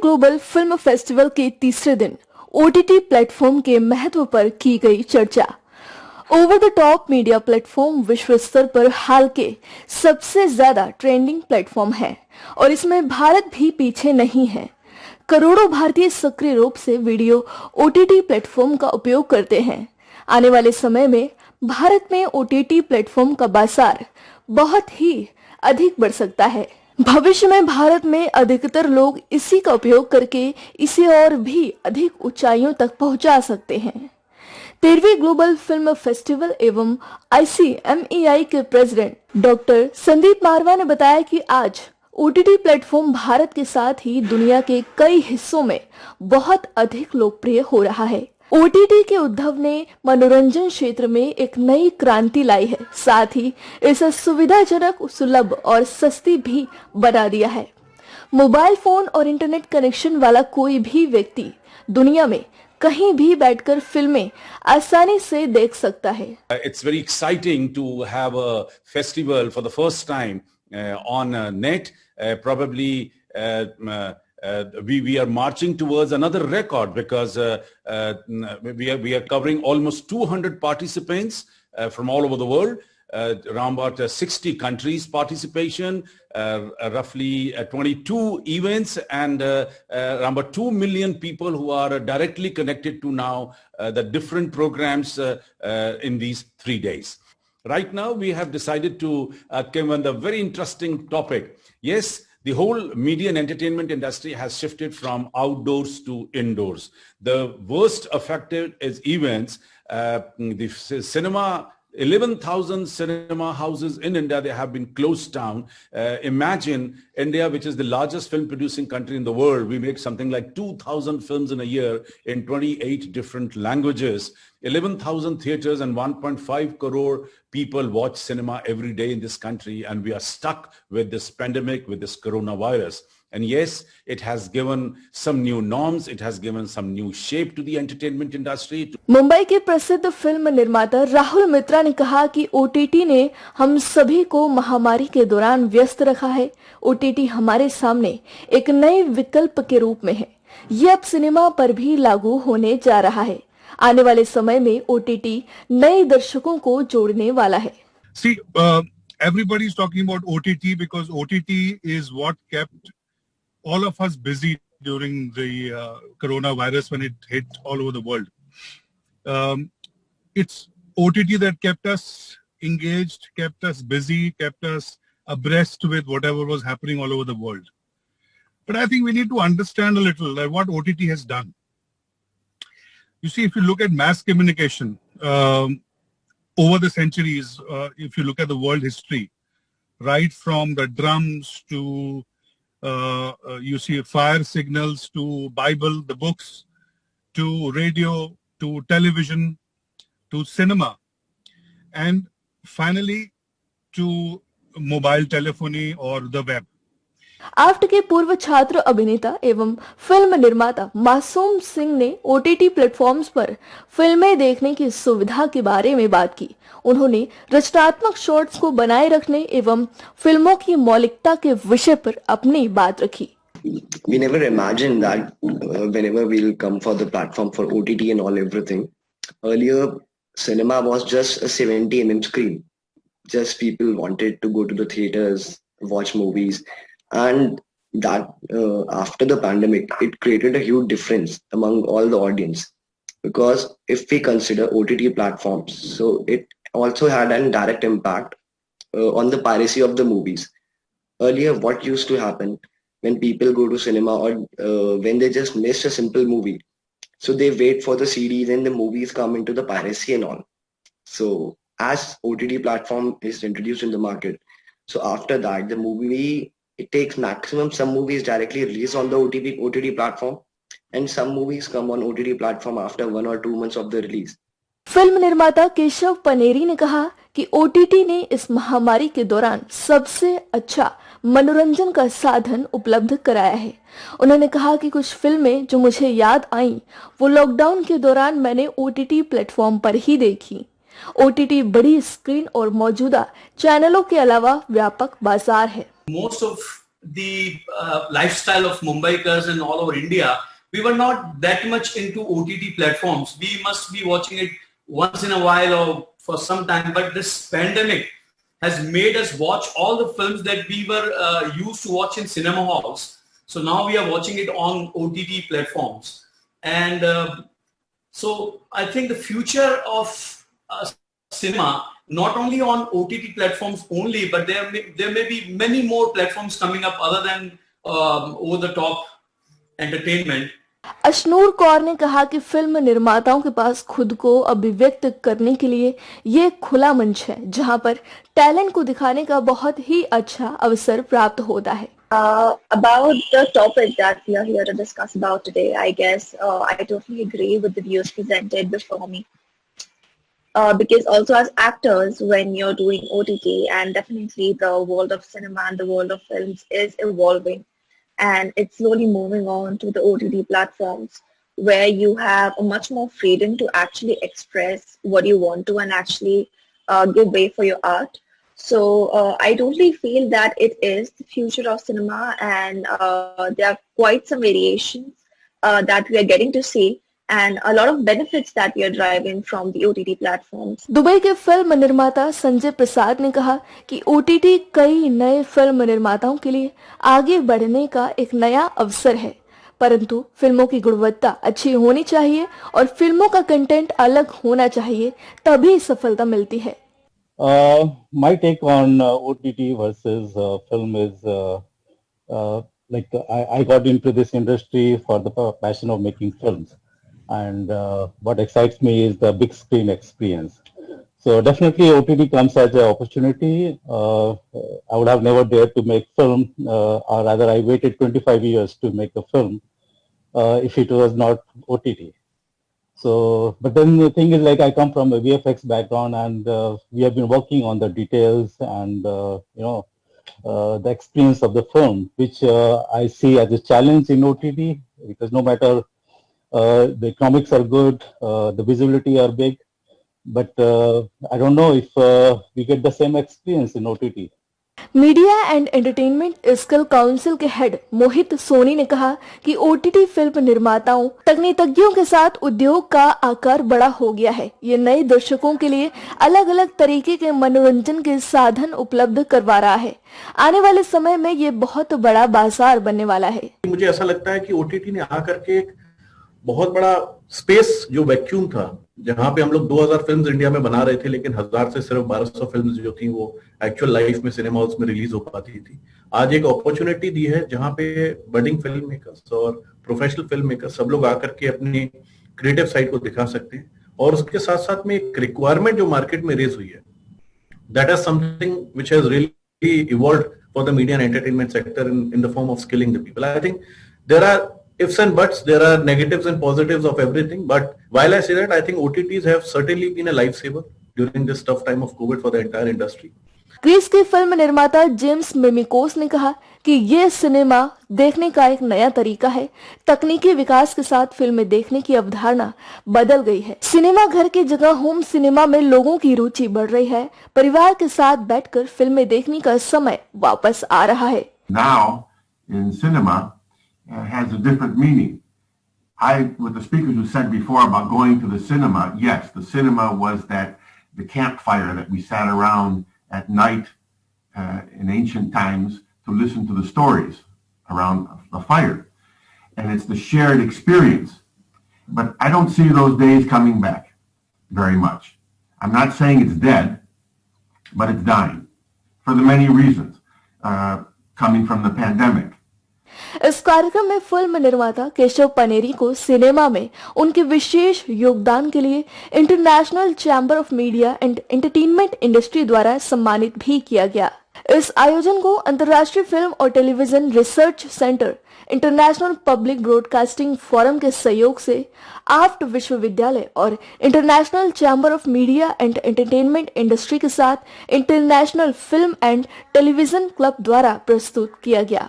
Global film festival के तीसरे दिन ओटीटी प्लेटफॉर्म के महत्व पर की गई चर्चा। Over the top media platform विश्व स्तर पर हाल के सबसे ज्यादा ट्रेंडिंग प्लेटफॉर्म है और इसमें भारत भी पीछे नहीं है। करोड़ों भारतीय सक्रिय रूप से वीडियो ओटीटी प्लेटफॉर्म का उपयोग करते हैं। आने वाले समय में भारत में ओटीटी प्लेटफॉर्म का बाजार बहुत ही अधिक बढ़ सकता है। भविष्य में भारत में अधिकतर लोग इसी का उपयोग करके इसे और भी अधिक ऊंचाइयों तक पहुंचा सकते हैं। 13वीं ग्लोबल फिल्म फेस्टिवल एवं ICMEI के प्रेसिडेंट डॉक्टर संदीप मारवा ने बताया कि आज ओटीटी प्लेटफॉर्म भारत के साथ ही दुनिया के कई हिस्सों में बहुत अधिक लोकप्रिय हो रहा है। ओटीटी के उद्भव ने मनोरंजन क्षेत्र में एक नई क्रांति लाई है, साथ ही इसे सुविधाजनक, सुलभ और सस्ती भी बना दिया है। मोबाइल फोन और इंटरनेट कनेक्शन वाला कोई भी व्यक्ति दुनिया में कहीं भी बैठकर फिल्में आसानी से देख सकता है। It's very exciting to have a festival for the first time on net. Probably we are marching towards another record because we are covering almost 200 participants from all over the world. Around about 60 countries participation, roughly 22 events, and around about 2 million people who are directly connected to now the different programs in these 3 days. Right now we have decided to come on the very interesting topic. Yes, the whole media and entertainment industry has shifted from outdoors to indoors. The worst affected is events. The cinema, 11,000 cinema houses in India, they have been closed down. Imagine India, which is the largest film producing country in the world. We make something like 2,000 films in a year in 28 different languages. 11,000 theaters and 1.5 crore people watch cinema every day in this country, and we are stuck with this pandemic, with this coronavirus. And yes, it has given some new norms, it has given some new shape to the entertainment industry. Mumbai के प्रसिद्ध film निर्माता राहुल मित्रा ने कहा कि OTT ने हम सभी को महामारी के दौरान व्यस्त रखा है। ओटीटी हमारे सामने एक नए विकल्प के रूप में है। ये अब सिनेमा पर भी लागू होने जा रहा है। आने वाले समय में ओटीटी नए दर्शकों को जोड़ने वाला है। See, everybody is talking about OTT because OTT is what kept all of us busy during the coronavirus when it hit all over the world. It's OTT that kept us engaged, kept us busy, kept us abreast with whatever was happening all over the world. But I think we need to understand a little like what OTT has done. You see, if you look at mass communication over the centuries, if you look at the world history, right from the drums to you see fire signals to Bible, the books, to radio, to television, to cinema, and finally to mobile telephony or the web. आफ्ट के पूर्व छात्र अभिनेता एवं film निर्माता मासूम सिंह ने OTT platforms पर फिल्में देखने की सुविधा के बारे में बात की। उन्होंने रचनात्मक शॉर्ट्स को बनाए रखने एवं फिल्मों की मौलिकता के विषय पर अपनी बात रखी। We never imagined that whenever we'll come for the platform for OTT and all everything. Earlier, cinema was just a 70 mm screen. Just people wanted to go to the theaters, watch movies. And that after the pandemic, it created a huge difference among all the audience, because if we consider OTT platforms, so it also had a direct impact on the piracy of the movies. Earlier, what used to happen when people go to cinema or when they just miss a simple movie, so they wait for the CDs and the movies come into the piracy and all. So as OTT platform is introduced in the market, so after that, the movie, it takes maximum, some movies directly release on the OTT platform, and some movies come on OTT platform after 1 or 2 months of the release. Film निर्माता केशव पनेरी ने कहा कि OTT ने इस महामारी के दौरान सबसे अच्छा मनोरंजन का साधन उपलब्ध कराया है। उन्होंने कहा कि कुछ फिल्में जो मुझे याद आईं, वो लॉकडाउन के दौरान मैंने ओटीटी प्लेटफॉर्म पर ही देखी। ओटीटी बड़ी स्क्रीन और मौजूदा चैनलों के अलावा व्यापक बाजार है। Most of the lifestyle of Mumbaikars and all over India, we were not that much into OTT platforms. We must be watching it once in a while or for some time. But this pandemic has made us watch all the films that we were used to watch in cinema halls. So now we are watching it on OTT platforms. And so I think the future of cinema, not only on OTT platforms only, but there may be many more platforms coming up other than over-the-top entertainment. Ashnoor Kaur ने कहा कि film निर्माताओं के पास खुद को अभिव्यक्त करने के लिए ये एक खुला मंच है जहां पर टैलेंट को दिखाने का बहुत ही अच्छा अवसर प्राप्त होता है. About the topic that we are here to discuss about today, I guess I totally agree with the views presented before me. Because also as actors, when you're doing OTT, and definitely the world of cinema and the world of films is evolving, and it's slowly moving on to the OTT platforms where you have a much more freedom to actually express what you want to and actually give way for your art. So I totally feel that it is the future of cinema, and there are quite some variations that we are getting to see, and a lot of benefits that we are driving from the OTT platforms. Dubai के film निर्माता संजय प्रसाद ने कहा कि OTT कई नए film निर्माताओं के लिए आगे बढ़ने का एक नया अवसर है, परंतु फिल्मों की गुणवत्ता अच्छी होनी चाहिए और फिल्मों का कंटेंट अलग होना चाहिए, तभी सफलता मिलती है. My take on OTT versus film is like I got into this industry for the passion of making films, and what excites me is the big screen experience. So definitely OTT comes as an opportunity. I would have never dared to make film, or rather I waited 25 years to make a film if it was not OTT. So, but then the thing is, like, I come from a VFX background, and we have been working on the details and the experience of the film, which I see as a challenge in OTT, because no matter the economics are good, the visibility are big, but I don't know if we get the same experience in OTT. Media and entertainment skill council के head मोहित सोनी ने कहा कि OTT film निर्माताओं तकनीतज्ञों के साथ उद्योग का आकार बड़ा हो गया है. ये नए दर्शकों के लिए अलग अलग तरीके के मनोरंजन के साधन उपलब्ध करवा रहा है. आने वाले समय में ये बहुत बड़ा बाजार बनने वाला है. मुझे ऐसा लगता है कि OTT ने आकर के एक बहुत बड़ा स्पेस, जो वैक्यूम था, जहां पे हम लोग 2000 फिल्म्स इंडिया में बना रहे थे, लेकिन 1000 से सिर्फ 1200 फिल्म्स जो थी वो एक्चुअल लाइफ में सिनेमा हाउस में रिलीज हो पाती थी. आज एक अपॉर्चुनिटी दी है जहां पे बडिंग फिल्म मेकर्स और प्रोफेशनल फिल्म मेकर्स सब लोग आकर के अपनी क्रिएटिव साइड को दिखा सकते हैं. और उसके साथ साथ में एक रिक्वायरमेंट जो मार्केट में रेज हुई है, that is something which has really evolved for the media and entertainment sector in the form of skilling the people. I think there are ifs and buts, there are negatives and positives of everything, but while I say that, I think OTTs have certainly been a lifesaver during this tough time of COVID for the entire industry. Greece के film निर्माता James Mimikos ने कहा कि ये cinema देखने का एक नया तरीका है. तकनीकी विकास के साथ फिल्में देखने की अवधारणा बदल गई है. सिनेमा घर की जगह होम सिनेमा में लोगों की रुचि बढ़ रही है. परिवार के साथ बैठकर फिल्में देखने का समय वापस आ रहा है. Now in cinema has a different meaning. With the speakers who said before about going to the cinema, yes, the cinema was the campfire that we sat around at night in ancient times to listen to the stories around the fire. And it's the shared experience. But I don't see those days coming back very much. I'm not saying it's dead, but it's dying for the many reasons coming from the pandemic. इस कार्यक्रम में film निर्माता केशव पनेरी को cinema में उनके विशेष योगदान के लिए international chamber of media and entertainment industry द्वारा सम्मानित भी किया गया. इस आयोजन को अंतर्राष्ट्रीय फिल्म और television research centre, international public broadcasting forum के सहयोग से आफ्ट विश्वविद्यालय और international chamber of media and entertainment industry के साथ international film and television club द्वारा प्रस्तुत किया गया.